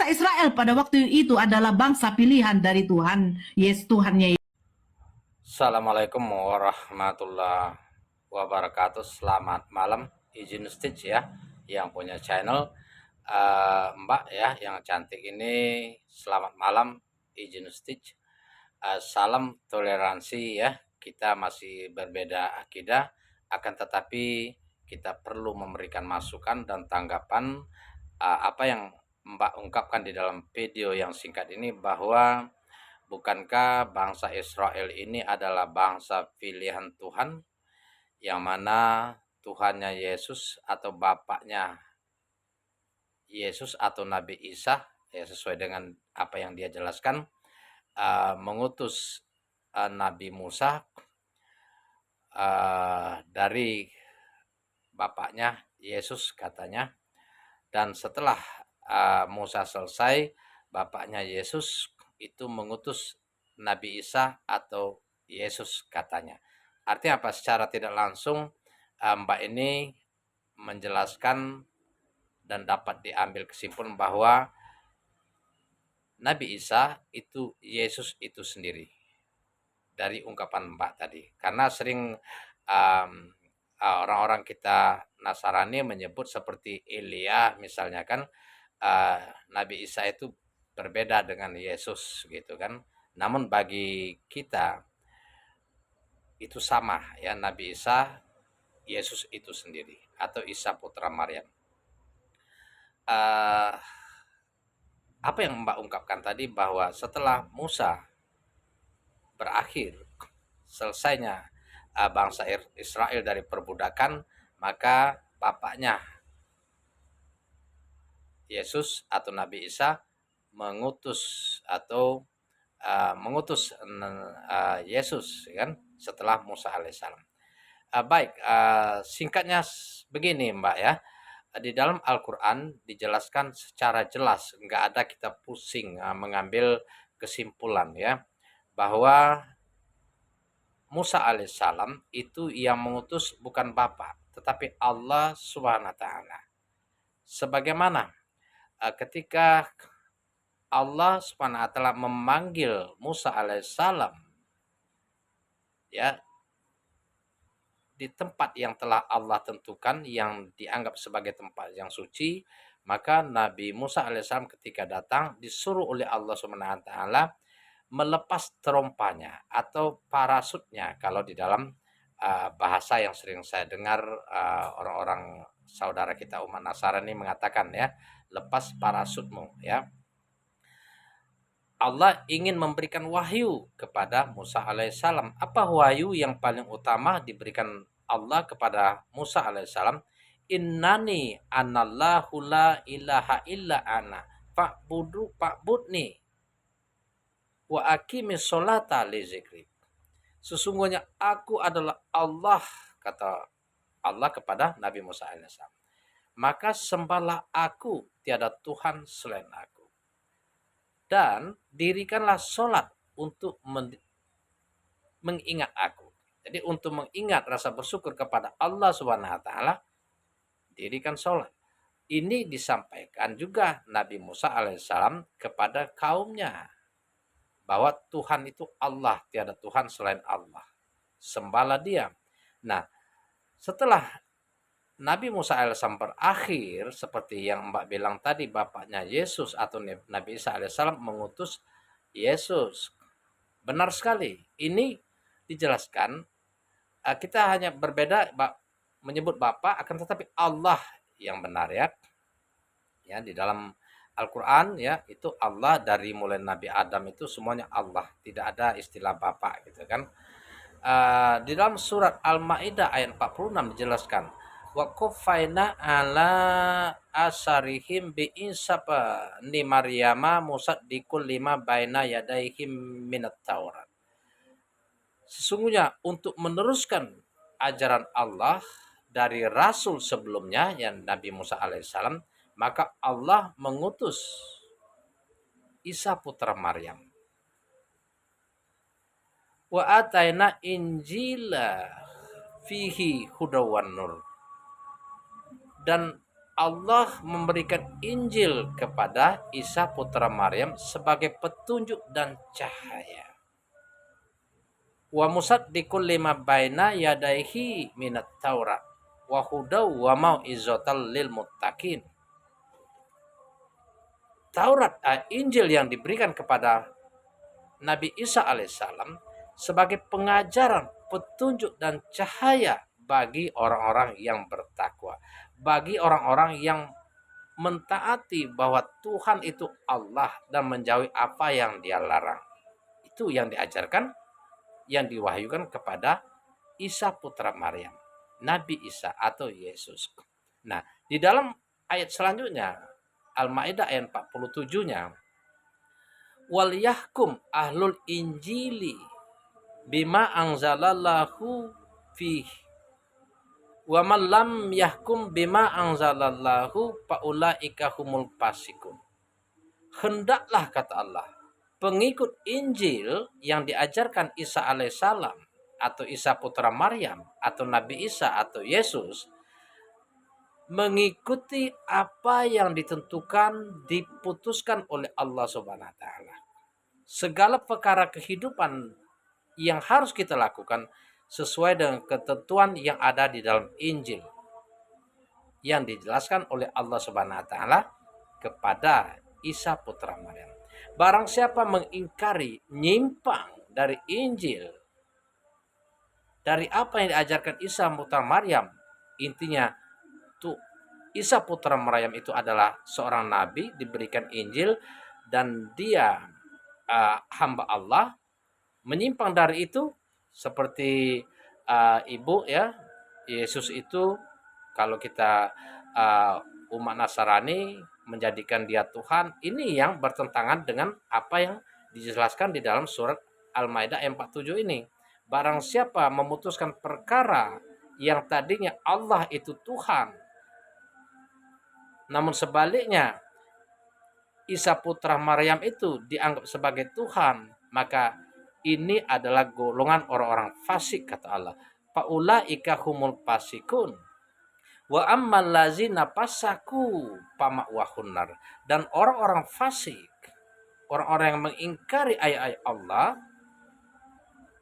bangsa Israel pada waktu itu adalah bangsa pilihan dari Tuhan, Tuhannya. Assalamualaikum warahmatullahi wabarakatuh. Selamat malam, izin Stitch ya, yang punya channel Mbak ya, yang cantik ini. Selamat malam, izin Stitch. Salam toleransi ya. Kita masih berbeda akidah, akan tetapi kita perlu memberikan masukan dan tanggapan apa yang Mbak ungkapkan di dalam video yang singkat ini, bahwa bukankah bangsa Israel ini adalah bangsa pilihan Tuhan, yang mana Tuhannya Yesus atau bapaknya Yesus atau Nabi Isa, ya sesuai dengan apa yang dia jelaskan, mengutus Nabi Musa dari bapaknya Yesus katanya, dan setelah Musa selesai, bapaknya Yesus itu mengutus Nabi Isa atau Yesus katanya. Artinya apa? Secara tidak langsung Mbak ini menjelaskan dan dapat diambil kesimpulan bahwa Nabi Isa itu Yesus itu sendiri dari ungkapan Mbak tadi. Karena sering orang-orang kita Nasrani menyebut seperti Elia misalnya kan, Nabi Isa itu berbeda dengan Yesus gitu kan. Namun bagi kita itu sama ya, Nabi Isa Yesus itu sendiri atau Isa putra Maryam. Apa yang Mbak ungkapkan tadi, bahwa setelah Musa berakhir, selesainya bangsa Israel dari perbudakan, maka bapaknya Yesus atau Nabi Isa mengutus Yesus kan setelah Musa alaihissalam. Baik, singkatnya begini Mbak ya, di dalam Al-Quran dijelaskan secara jelas, nggak ada kita pusing mengambil kesimpulan ya, bahwa Musa alaihissalam itu yang mengutus bukan Bapa, tetapi Allah Subhanahu wa taala. Sebagaimana ketika Allah Subhanahu wa taala memanggil Musa alaihissalam ya di tempat yang telah Allah tentukan, yang dianggap sebagai tempat yang suci, maka Nabi Musa alaihissalam ketika datang disuruh oleh Allah Subhanahu wa taala melepas terompanya atau parasutnya, kalau di dalam bahasa yang sering saya dengar orang-orang saudara kita umat Nasrani mengatakan ya, lepas parasutmu ya. Allah ingin memberikan wahyu kepada Musa alaihissalam. Apa wahyu yang paling utama diberikan Allah kepada Musa alaihissalam? Innani anallahu la ilaha illa ana fa'budni wa aqimis sholata li zikri. Sesungguhnya aku adalah Allah, kata Allah kepada Nabi Musa alaihissalam. Maka sembahlah aku, tiada Tuhan selain aku. Dan dirikanlah sholat untuk mengingat aku. Jadi untuk mengingat rasa bersyukur kepada Allah Subhanahu wa taala, dirikan sholat. Ini disampaikan juga Nabi Musa alaihissalam kepada kaumnya, bahwa Tuhan itu Allah, tiada Tuhan selain Allah. Sembahlah Dia. Nah, setelah Nabi Musa alaihissalam berakhir, seperti yang Mbak bilang tadi, bapaknya Yesus atau Nabi Isa alaihissalam mengutus Yesus. Benar sekali. Ini dijelaskan, kita hanya berbeda menyebut Bapa, akan tetapi Allah yang benar ya. Ya, di dalam Al-Quran ya, itu Allah dari mulai Nabi Adam itu semuanya Allah, tidak ada istilah Bapa gitu kan. Di dalam surat Al-Maidah ayat 46 dijelaskan, wa qafaina ala asarihim bi insaba ni maryama musaddiqul lima baina yadaihim minat taurat. Sesungguhnya untuk meneruskan ajaran Allah dari rasul sebelumnya yang Nabi Musa alaihissalam, maka Allah mengutus Isa putra Maryam. Wa ataina injila fihi hudawan nur. Dan Allah memberikan Injil kepada Isa putra Maryam sebagai petunjuk dan cahaya. Wa musaddiqul lima baina yadaihi minat Taurat wa hudaw wa mau'izatal lil muttaqin. Taurat, Injil yang diberikan kepada Nabi Isa alaihissalam sebagai pengajaran, petunjuk dan cahaya bagi orang-orang yang bertakwa, bagi orang-orang yang mentaati bahwa Tuhan itu Allah dan menjauhi apa yang Dia larang. Itu yang diajarkan, yang diwahyukan kepada Isa putra Maryam, Nabi Isa atau Yesus. Nah, di dalam ayat selanjutnya, Al-Maidah ayat 47-nya, wal yahkum ahlul injili bima anzalallahu fih wa man lam yahkum bima anzalallahu faulaika humul fasikun. Hendaklah, kata Allah, pengikut Injil yang diajarkan Isa alaihissalam atau Isa putra Maryam atau Nabi Isa atau Yesus mengikuti apa yang ditentukan, diputuskan oleh Allah Subhanahu wa taala. Segala perkara kehidupan yang harus kita lakukan sesuai dengan ketentuan yang ada di dalam Injil yang dijelaskan oleh Allah Subhanahu wa taala kepada Isa putra Maryam. Barang siapa mengingkari, nyimpang dari Injil, dari apa yang diajarkan Isa putra Maryam, intinya tuh Isa putra Maryam itu adalah seorang nabi, diberikan Injil dan dia hamba Allah. Menyimpang dari itu seperti ibu ya, Yesus itu kalau kita umat Nasrani menjadikan dia Tuhan, ini yang bertentangan dengan apa yang dijelaskan di dalam surat Al-Maidah ayat 47 ini. Barang siapa memutuskan perkara yang tadinya Allah itu Tuhan, namun sebaliknya Isa putra Maryam itu dianggap sebagai Tuhan, maka ini adalah golongan orang-orang fasik, kata Allah. Faulaika humul fasikun. Wa ammal lazina pasaku pama'wahun nar. Dan orang-orang fasik, orang-orang yang mengingkari ayat-ayat Allah,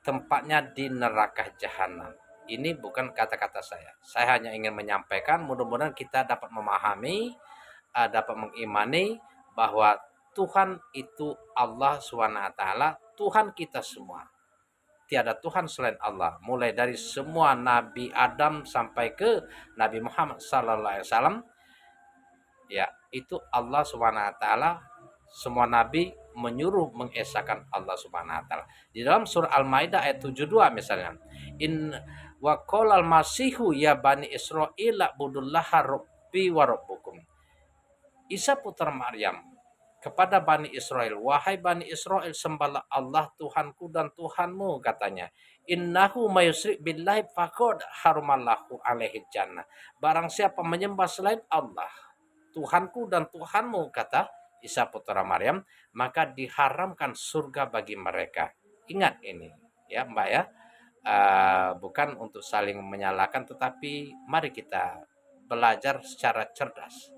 tempatnya di neraka jahanam. Ini bukan kata-kata saya. Saya hanya ingin menyampaikan, mudah-mudahan kita dapat memahami, dapat mengimani bahwa Tuhan itu Allah SWT, Tuhan kita semua. Tiada Tuhan selain Allah. Mulai dari semua Nabi Adam sampai ke Nabi Muhammad SAW, ya itu Allah SWT. Semua Nabi menyuruh mengesahkan Allah SWT. Di dalam surah Al-Maidah ayat 72 misalnya, in wa qolal masihu ya bani Israil budullaha rabbi wa rabbukum. Isa putra Maryam kepada Bani Israel, wahai Bani Israel, sembahlah Allah Tuhanku dan Tuhanmu, katanya. Innahu mayusrik billahi faqad harumallahu alaihi jannah. Barang siapa menyembah selain Allah, Tuhanku dan Tuhanmu, kata Isa putra Maryam, maka diharamkan surga bagi mereka. Ingat ini ya Mbak ya, bukan untuk saling menyalahkan, tetapi mari kita belajar secara cerdas.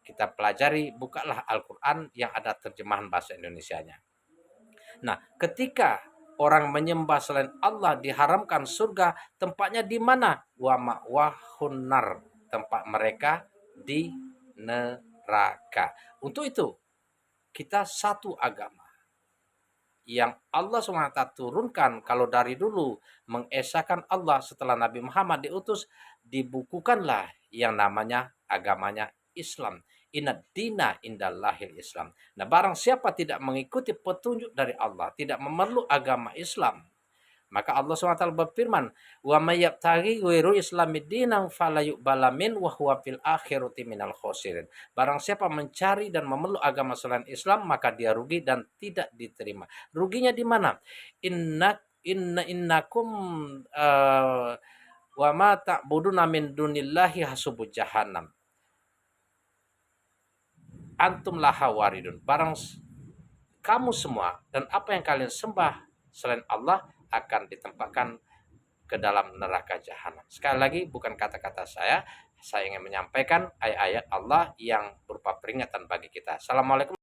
Kita pelajari, bukalah Al-Quran yang ada terjemahan bahasa Indonesianya. Nah, ketika orang menyembah selain Allah diharamkan surga, tempatnya di mana? Wa ma'wahun nar, tempat mereka di neraka. Untuk itu, kita satu agama yang Allah SWT turunkan. Kalau dari dulu mengesahkan Allah, setelah Nabi Muhammad diutus, dibukukanlah yang namanya agamanya Islam. Inad dina indallahil Islam. Nah, barang siapa tidak mengikuti petunjuk dari Allah, tidak memeluk agama Islam, maka Allah SWT berfirman, wa may yabtaghi ghairu islamid dinan fala yuqbala min wa huwa fil akhirati minal khosirin. Barang siapa mencari dan memeluk agama selain Islam, maka dia rugi dan tidak diterima. Ruginya di mana? Innakum wa ma ta'buduna min dunillahi hasubul jahannam. Antum laha waridun. Barang kamu semua dan apa yang kalian sembah selain Allah akan ditempatkan ke dalam neraka jahanam. Sekali lagi, bukan kata-kata saya, saya ingin menyampaikan ayat-ayat Allah yang berupa peringatan bagi kita. Assalamualaikum.